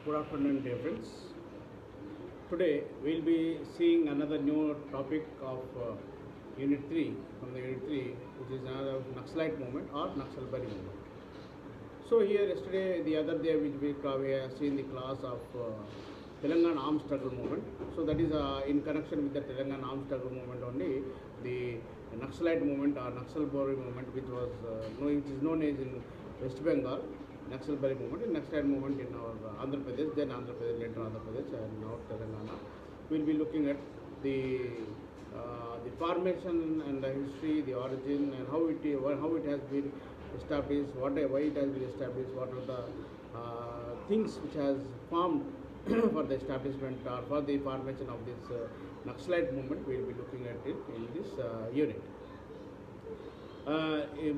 Good afternoon, dear friends. Today we'll be seeing another new topic of Unit 3 from the Unit 3, which is another Naxalite movement or Naxalbari movement. So here yesterday, the other day, we have seen the class of Telangana armed struggle movement. So that is in connection with the Telangana armed struggle movement only, the Naxalite movement or Naxalbari movement, which is known as in West Bengal, Naxalbari movement, and Naxalite movement in our Andhra Pradesh, then Andhra Pradesh, later Andhra Pradesh, and now Telangana. We'll be looking at the formation and the history, the origin, and how it has been established, why it has been established, what are the things which has formed for the establishment or for the formation of this Naxalite movement. We'll be looking at it in this unit.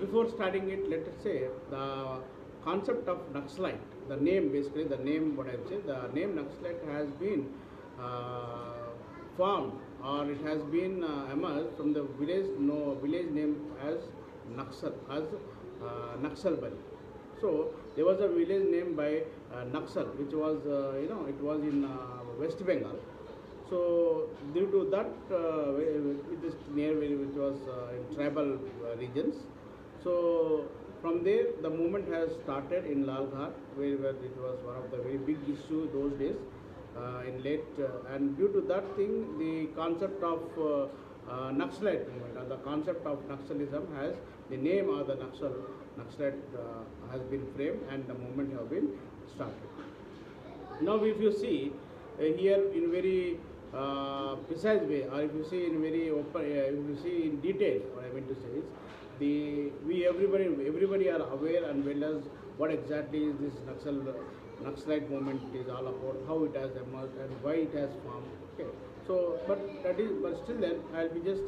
Before starting it, let us say the concept of Naxalite, the name basically, the name what I would say, the name Naxalite has been formed, or it has been emerged from the village name as Naxal, as Naxalbari. So there was a village named by Naxal, which was it was in West Bengal. So due to that, it is near which was in tribal regions. So from there, the movement has started in Lalghat, where it was one of the very big issues those days. In late, and due to that thing, the concept of Naxalite movement, or the concept of Naxalism has the name of the Naxalite has been framed, and the movement have been started. Now, if you see here in very precise way, or if you see in very open, if you see in detail, what I mean to say is everybody are aware and well as what exactly is this Naxalite movement is all about, how it has emerged and why it has formed. Okay, so but still then I'll be just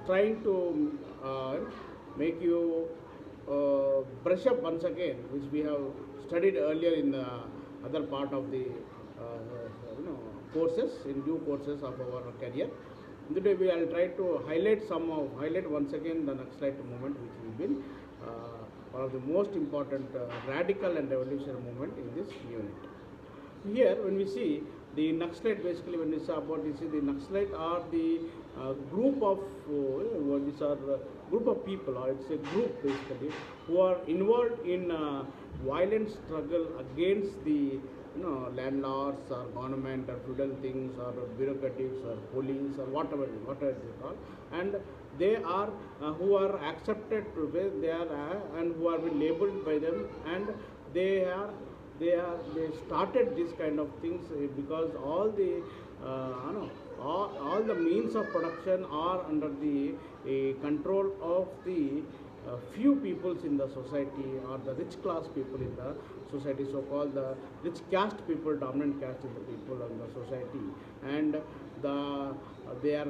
trying to make you brush up once again, which we have studied earlier in the other part of the courses, in due courses of our career. Today I'll try to highlight once again the Naxalite movement, which will be one of the most important radical and revolutionary movement in this unit. Here, when we see the Naxalite, basically when we say about this, the Naxalite are the group of group of people, or it's a group basically, who are involved in violent struggle against the landlords or government or feudal things or bureaucratics or police or whatever they call, and they are who are accepted to where they are and who are been labeled by them, and they started this kind of things because all the all the means of production are under the control of the few peoples in the society, or the rich class people in the society, so-called the rich caste people, dominant caste in the people of the society, and they are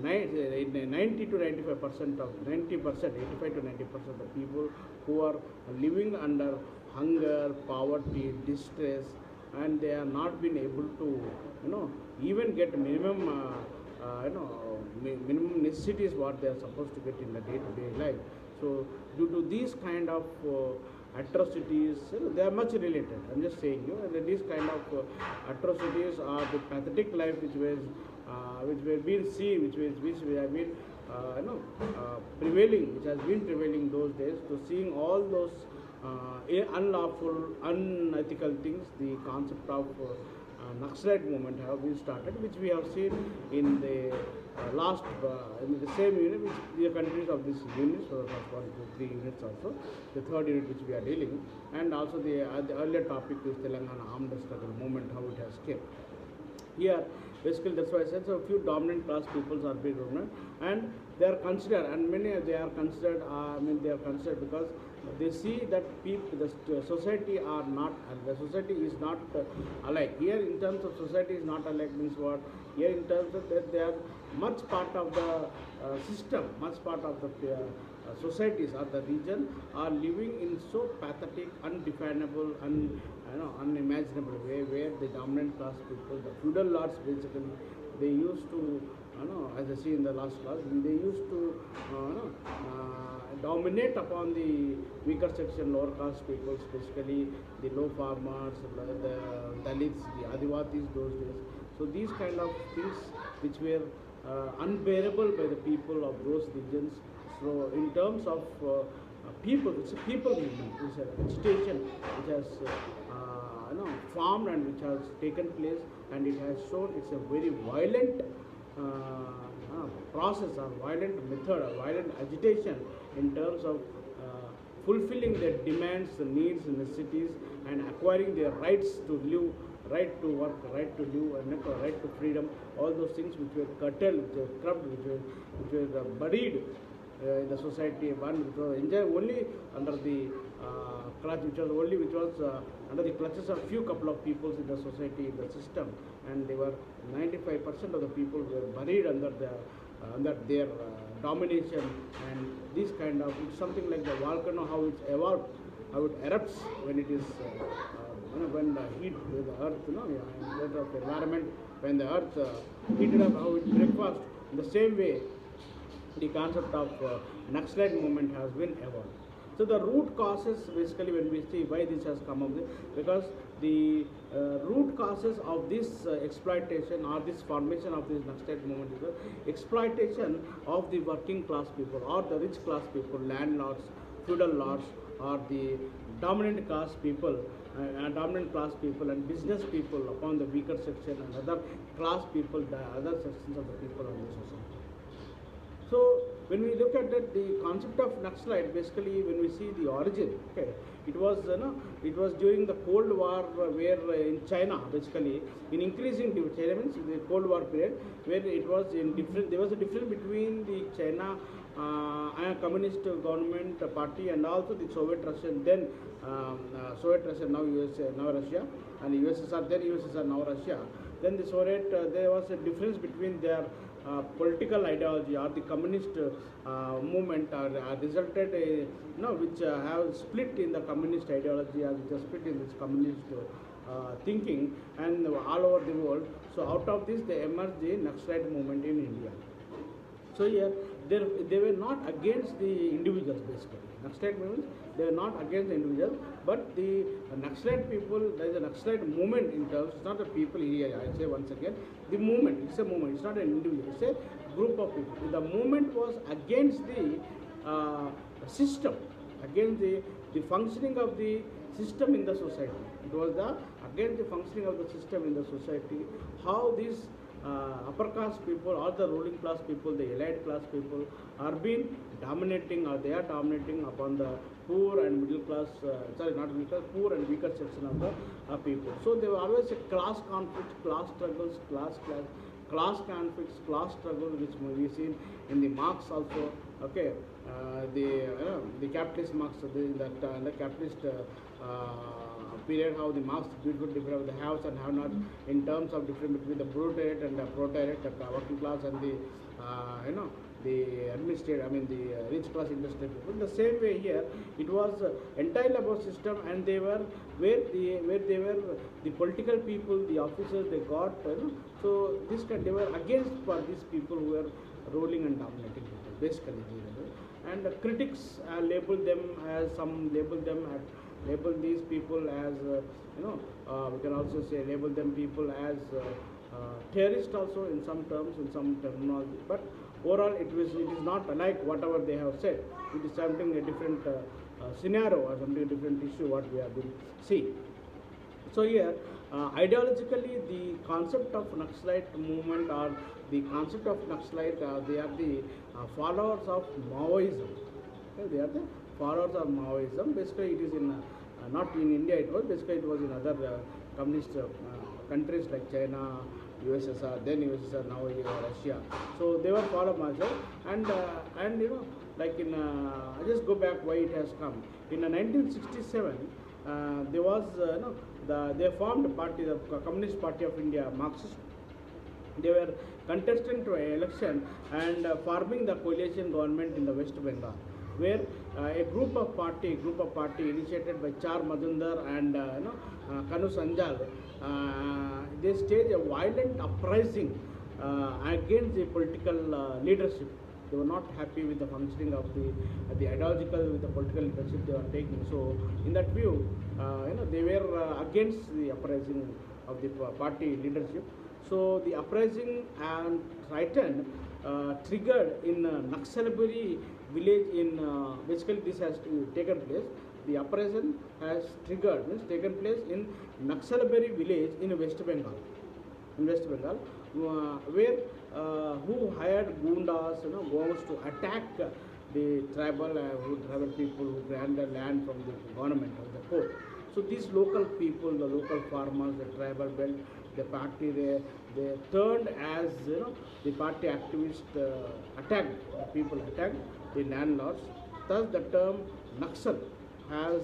90 to 95% of 90%, 85 to 90% of the people who are living under hunger, poverty, distress, and they are not been able to even get minimum minimum necessities what they are supposed to get in the day-to-day life. So due to these kind of atrocities, they are much related. I'm just saying that these kind of atrocities are the pathetic life which were being seen, which have been prevailing, which has been prevailing those days. So seeing all those unlawful, unethical things, the concept of Naxalite movement have been started, which we have seen in the last in the same unit, which the countries of this unit, so the first 1, 2, 3 units also, the third unit which we are dealing, and also the earlier topic is Telangana armed struggle movement, how it has came. Here, basically that's why I said, so a few dominant class peoples are being dominant, and they are considered, and many they are considered, they are considered because they see that the society are not, the society is not alike. Here in terms of society is not alike means what? Here in terms of that they are much part of the system, much part of the societies or the region are living in so pathetic, undefinable, unimaginable way, where the dominant class people, the feudal lords basically, they used to, as I see in the last class, they used to dominate upon the weaker section, lower caste people, especially the low farmers, the Dalits, the Adivasis those days. So these kind of things which were unbearable by the people of those regions. So in terms of people, it's a people movement, it's an agitation which has formed and which has taken place, and it has shown it's a very violent process or violent method or violent agitation in terms of fulfilling their demands, needs, necessities, and acquiring their rights to live, right to work, right to live, and right to freedom. All those things which were curtailed, which were scrubbed, which were buried in the society, one which was enjoyed only under the clutch, which was under the clutches of few couple of peoples in the society, in the system, and they were 95% of the people were buried under their domination. And this kind of, it's something like the volcano, how it's evolved, how it erupts when it is when the heat with the earth, of environment, when the earth heated up, how it breakfast. In the same way, the concept of Naxalite movement has been evolved. So the root causes, basically, when we see why this has come up, because the root causes of this exploitation or this formation of this Naxalite movement is the exploitation of the working class people or the rich class people, landlords, feudal lords, or the dominant class people, dominant class people and business people upon the weaker section, and other class people, the other sections of the people of the society. So when we look at that, the concept of Naxalite, basically, when we see the origin, okay, it was during the Cold War, where in China, basically, in increasing China means the Cold War period, where it was in different. There was a difference between the China communist government party and also the Soviet Russian, then Soviet Russia, now USA, now Russia, and USSR, then USSR, now Russia. Then the Soviet, there was a difference between their political ideology or the communist movement resulted which have split in the communist ideology, or which are split in this communist thinking and all over the world. So out of this they emerged the Naxalite movement in India. So here they were not against the individuals, basically. Naxalite movements, they were not against the individuals, but the Naxalite people, there is a Naxalite movement in terms, it's not the people here, I say once again, the movement, it's a movement, it's not an individual, it's a group of people. The movement was against the system, against the functioning of the system in the society. It was against the functioning of the system in the society, how these upper caste people or the ruling class people, the elite class people are being dominating, or they are dominating upon the poor and middle class, not middle class, poor and weaker section of the people. So there were always a class conflict, class struggles, class conflicts, class struggles, which we seen in the Marx also. Okay, the capitalist Marx, the capitalist period, how the Marx beautiful difference of the haves and have not in terms of difference between the proletariat and the proletariat, the working class and the the administrative, the rich class industrial people. In the same way here, it was entirely about system, and they were where they were the political people, the officers they got. So this they were against for these people who were ruling and dominating people, basically. And the critics label these people as we can also say label them people as terrorists also in some terms, in some terminology. But overall, it is not like whatever they have said. It is something a different scenario or something a different issue what we have been seeing. So here, ideologically, the concept of Naxalite movement or the concept of Naxalite, they are the followers of Maoism. Okay, they are the followers of Maoism. Basically, it is in not in India. It was in other communist countries like China, USSR, then USSR, now Russia. So they were followed Maoism, and like in I just go back why it has come. In 1967, there was they formed a party, the Communist Party of India, Marxist. They were contesting to an election and forming the coalition government in the West Bengal, where a group of party initiated by Char Majumdar and Kanu Sanjal, they staged a violent uprising against the political leadership They were not happy with the functioning of the ideological, with the political leadership they were taking. So in that view, they were against the uprising of the party leadership. So the uprising and frightened triggered in Naxalbari village in basically this has taken place. The uprising has triggered, means taken place in Naxalbari village in West Bengal. In West Bengal, where who hired gundas, goons to attack the tribal people who granted land from the government of the court. So these local people, the local farmers, the tribal belt, the party, they turned as the party activists attacked the people, attacked the landlords. Thus, the term Naxal has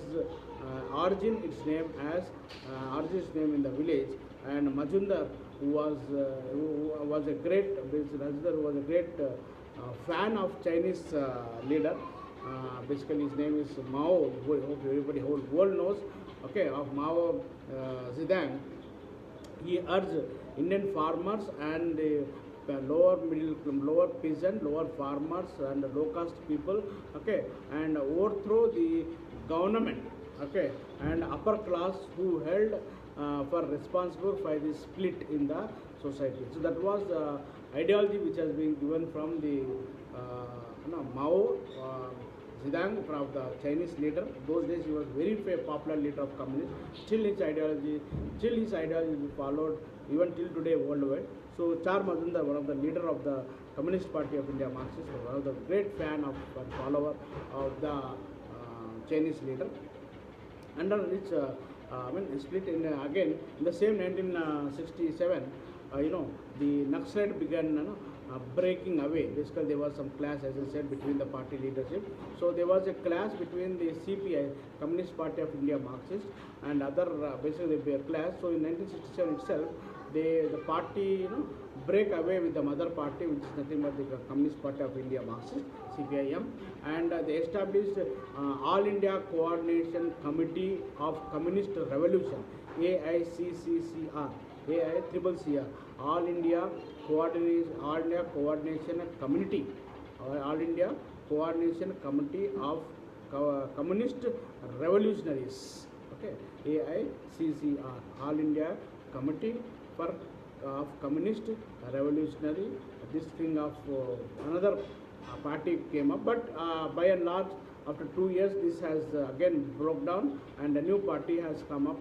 origin its name as origin its name in the village. And Majumdar, who was a great fan of Chinese leader. Basically, his name is Mao, who hope everybody whole world knows. Okay, of Mao Zedong. He urged Indian farmers and lower peasant, lower farmers and low caste people, okay, and overthrow the government, okay, and upper class who held for responsible for the split in the society. So that was ideology which has been given from the Mao Zedong, from the Chinese leader. Those days he was very popular leader of communists. Still his ideology is followed even till today worldwide. So Char Majumdar, one of the leader of the Communist Party of India, Marxist, was one of the great fan of and follower of the Chinese leader. Under which split in again in the same 1967, the Naxalite began breaking away. Basically, there was some clash, as I said, between the party leadership. So there was a clash between the CPI, Communist Party of India, Marxist, and other basically a clash. So in 1967 itself, the party break away with the mother party, which is nothing but the Communist Party of India, Marxist, CPIM, and they established All India Coordination Committee of Communist Revolution, AICCCR, AICCCR, All India Coordination Committee, All India Coordination Committee of Communist Revolutionaries, okay, AICCR, All India Committee for of Communist Revolutionary. This thing of another party came up, but by and large, after 2 years, this has again broke down, and a new party has come up.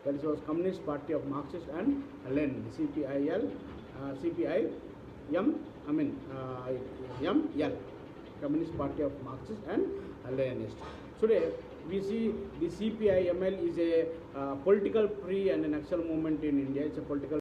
That was Communist Party of Marxist and Lenin, CPIL, ML, Communist Party of Marxist and Leninist. Today, we see the CPIML is a political pre and an actual movement in India. It's a political